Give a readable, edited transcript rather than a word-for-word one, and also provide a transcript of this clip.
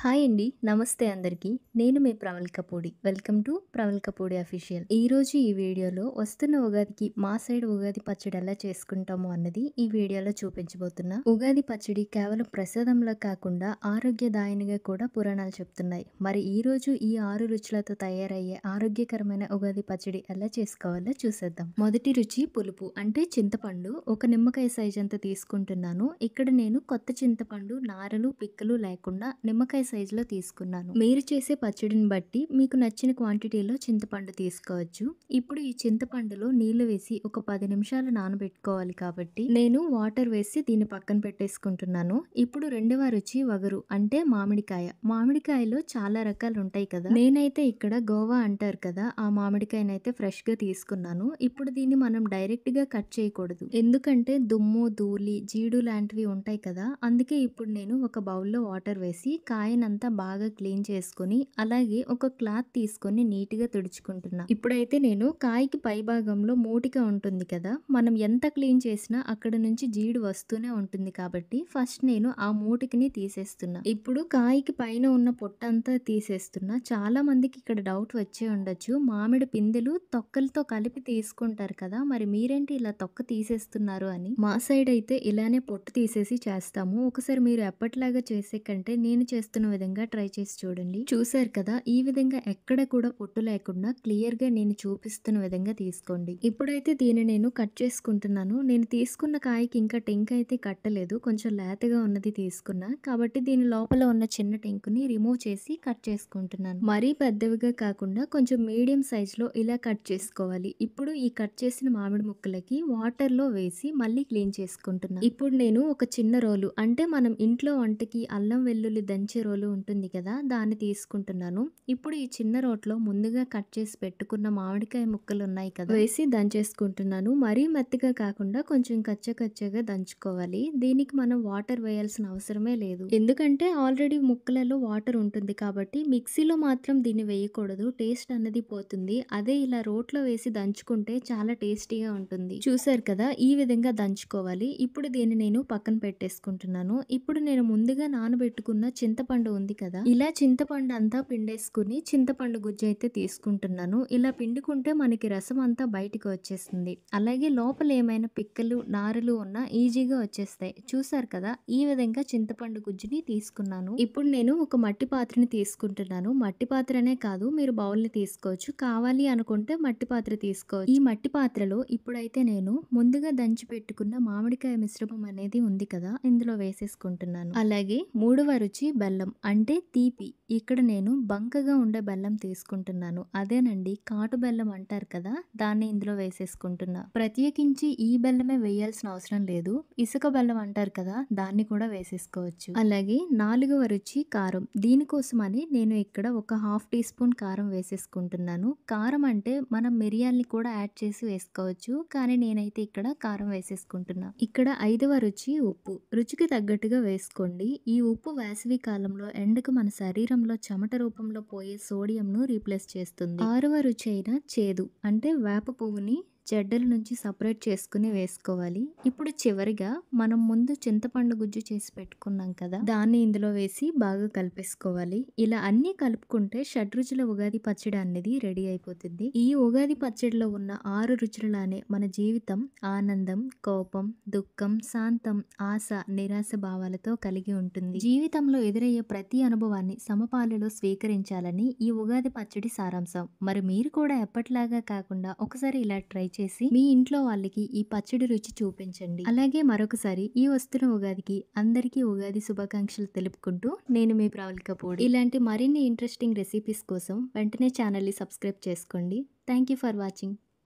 Hi అండి. నమస్తే అందరికీ. నేను మీ Pravalika Kapudi. Welcome to Pravalika Kapudi official. ఈరోజు ఈ వీడియోలో వస్తున్న ఉగాదికి మా సైడ్ ఉగాది పచ్చడి ఎలా చేసుకుంటాము అన్నది ఈ వీడియోలో చూపించబోతున్నా. ఉగాది పచ్చడి కేవలం ప్రసాదంలా కాకుండా ఆరోగ్యదాయనిగా కూడా పురాణాలు చెప్తున్నాయి. మరి ఈరోజు ఈ 6 రుచులతో తయారయ్యే ఆరోగ్యకరమైన ఉగాది పచ్చడి ఎలా చేసుకోవాలో చూసేద్దాం. మొదటి రుచి పులుపు అంటే చింతపండు. ఒక నిమ్మకాయ సైజ్ అంత తీసుకుంటున్నాను. ఇక్కడ నేను కొత్త చింతపండు నారలు పిక్కలు లేకుండా నిమ్మకాయ సైజులో తీసుకున్నాను. మీరు చేసే పచ్చడిని బట్టి మీకు నచ్చిన క్వాంటిటీలో చింతపండు తీసుకోవచ్చు. ఇప్పుడు ఈ చింతపండులో నీళ్లు వేసి ఒక 10 నిమిషాలు నానబెట్టుకోవాలి కాబట్టి నేను వాటర్ వేసి దీన్ని పక్కన పెట్టేసుకుంటున్నాను. ఇప్పుడు రెండవ రుచి వగరు అంటే మామిడికాయ. మామిడికాయలో చాలా రకాలు ఉంటాయి కదా. నేనైతే ఇక్కడ గోవా అంటారు కదా, ఆ మామిడికాయనైతే ఫ్రెష్ గా తీసుకున్నాను. ఇప్పుడు దీన్ని మనం డైరెక్ట్ గా కట్ చేయకూడదు, ఎందుకంటే దుమ్ము ధూళి జీడు లాంటివి ఉంటాయి కదా. అందుకే ఇప్పుడు నేను ఒక బౌల్లో వాటర్ వేసి కాయనంతా బాగా క్లీన్ చేసుకొని అలాగే ఒక క్లాత్ తీసుకొని నీట్గా తుడుచుకుంటున్నా. ఇప్పుడైతే నేను కాయకి పై భాగంలో మూటిక ఉంటుంది కదా, మనం ఎంత క్లీన్ చేసినా అక్కడ నుంచి జీడు వస్తూనే ఉంటుంది కాబట్టి ఫస్ట్ నేను ఆ మూటికిని తీసేస్తున్నా. ఇప్పుడు కాయకి పైన ఉన్న పొట్టంతా తీసేస్తున్నా. చాలా మందికి ఇక్కడ డౌట్ వచ్చే ఉండొచ్చు, మామిడి పిందెలు తొక్కలతో కలిపి తీసుకుంటారు కదా, మరి మీరేంటి ఇలా తొక్క తీసేస్తున్నారు అని. మా సైడ్ అయితే ఇలానే పొట్టు తీసేసి చేస్తాము. ఒకసారి మీరు ఎప్పటిలాగా చేసే కంటే నేను చేస్తున్న విధంగా ట్రై చేసి చూడండి. చూసారు కదా, ఈ విధంగా ఎక్కడ కూడా పొట్టు లేకుండా క్లియర్ గా నేను చూపిస్తున్న విధంగా తీసుకోండి. ఇప్పుడైతే దీన్ని నేను కట్ చేసుకుంటున్నాను. నేను తీసుకున్న కాయకి ఇంకా టెంక్ అయితే కట్టలేదు, కొంచెం లేతగా ఉన్నది తీసుకున్నా కాబట్టి దీని లోపల ఉన్న చిన్న టెంకుని రిమూవ్ చేసి కట్ చేసుకుంటున్నాను. మరీ పెద్దవిగా కాకుండా కొంచెం మీడియం సైజ్ లో ఇలా కట్ చేసుకోవాలి. ఇప్పుడు ఈ కట్ చేసిన మామిడి ముక్కలకి వాటర్ లో వేసి మళ్ళీ క్లీన్ చేసుకుంటున్నాను. ఇప్పుడు నేను ఒక చిన్న రోలు అంటే మనం ఇంట్లో వంటకి అల్లం వెల్లుల్లి దంచే రోలు ఉంటుంది కదా, దాన్ని తీసుకుంటున్నాను. ఇప్పుడు ఈ చిన్న రోట్లో ముందుగా కట్ చేసి పెట్టుకున్న మామిడికాయ ముక్కలు ఉన్నాయి కదా, వేసి దంచేసుకుంటున్నాను. మరీ మెత్తగా కాకుండా కొంచెం కచ్చగా దంచుకోవాలి. దీనికి మనం వాటర్ వేయాల్సిన అవసరమే లేదు, ఎందుకంటే ఆల్రెడీ ముక్కలలో వాటర్ ఉంటుంది కాబట్టి. మిక్సీలో మాత్రం దీన్ని వేయకూడదు, టేస్ట్ అన్నది పోతుంది. అదే ఇలా రోట్లో వేసి దంచుకుంటే చాలా టేస్టీగా ఉంటుంది. చూసారు కదా, ఈ విధంగా దంచుకోవాలి. ఇప్పుడు దీన్ని నేను పక్కన పెట్టేసుకుంటున్నాను. ఇప్పుడు నేను ముందుగా నానబెట్టుకున్న చింతపండు ఉంది కదా, ఇలా చింతపండు అంతా పిండేసుకుని చింతపండు గుజ్జు అయితే తీసుకుంటున్నాను. ఇలా పిండుకుంటే మనకి రసం అంతా బయటికి వచ్చేస్తుంది. అలాగే లోపల ఏమైనా పిక్కలు నారలు ఉన్నా ఈజీగా వచ్చేస్తాయి. చూసారు కదా, ఈ విధంగా చింతపండు గుజ్జుని తీసుకున్నాను. ఇప్పుడు నేను ఒక మట్టి పాత్రని తీసుకుంటున్నాను. మట్టి పాత్రనే కాదు, మీరు బౌల్ని తీసుకోవచ్చు, కావాలి అనుకుంటే మట్టి పాత్ర తీసుకోవచ్చు. ఈ మట్టి పాత్రలో ఇప్పుడైతే నేను ముందుగా దంచి పెట్టుకున్న మామిడికాయ మిశ్రమం అనేది ఉంది కదా, ఇందులో వేసేసుకుంటున్నాను. అలాగే మూడవ రుచి బెల్లం అంటే తీపి. ఇక్కడ నేను బంకగా ఉండే బెల్లం తీసుకుంటున్నాను. అదేనండి కాటు బెల్లం అంటారు కదా, దాన్ని ఇందులో వేసేసుకుంటున్నా. ప్రత్యేకించి ఈ బెల్లమే వేయాల్సిన అవసరం లేదు, ఇసుక బెల్లం అంటారు కదా, దాన్ని కూడా వేసేసుకోవచ్చు. అలాగే నాలుగవ రుచి కారం. దీనికోసమని నేను ఇక్కడ ఒక హాఫ్ టీ స్పూన్ కారం వేసేసుకుంటున్నాను. కారం అంటే మనం మిరియాల్ని కూడా యాడ్ చేసి వేసుకోవచ్చు, కానీ నేనైతే ఇక్కడ కారం వేసేసుకుంటున్నా. ఇక్కడ ఐదవ రుచి ఉప్పు. రుచికి తగ్గట్టుగా వేసుకోండి. ఈ ఉప్పు వేసవి కాలంలో ఎండకు మన శరీరంలో చెమట రూపంలో పోయే సోడియంను రీప్లేస్ చేస్తుంది. ఆరవ రుచి అయిన చేదు అంటే వేప పువ్వుని చెడ్డల నుంచి సపరేట్ చేసుకుని వేసుకోవాలి. ఇప్పుడు చివరిగా మనం ముందు చింతపండు గుజ్జు చేసి పెట్టుకున్నాం కదా, దాన్ని ఇందులో వేసి బాగా కలిపేసుకోవాలి. ఇలా అన్ని కలుపుకుంటే షడ్రుచుల ఉగాది పచ్చడి అనేది రెడీ అయిపోతుంది. ఈ ఉగాది పచ్చడిలో ఉన్న 6 రుచులలానే మన జీవితం ఆనందం, కోపం, దుఃఖం, శాంతం, ఆశ, నిరాశ భావాలతో కలిగి ఉంటుంది. జీవితంలో ఎదురయ్యే ప్రతి అనుభవాన్ని సమపాలలో స్వీకరించాలని ఈ ఉగాది పచ్చడి సారాంశం. మరి మీరు కూడా ఎప్పటిలాగా కాకుండా ఒకసారి ఇలా ట్రై చేసి మీ ఇంట్లో వాళ్ళకి ఈ పచ్చడి రుచి చూపించండి. అలాగే మరొకసారి ఈ వస్తున్న ఉగాదికి అందరికీ ఉగాది శుభాకాంక్షలు తెలుపుకుంటూ నేను మీ ప్రవళిక కపూడి. ఇలాంటి మరిన్ని ఇంట్రెస్టింగ్ రెసిపీస్ కోసం వెంటనే ఛానల్ని సబ్స్క్రైబ్ చేసుకోండి. Thank you for watching.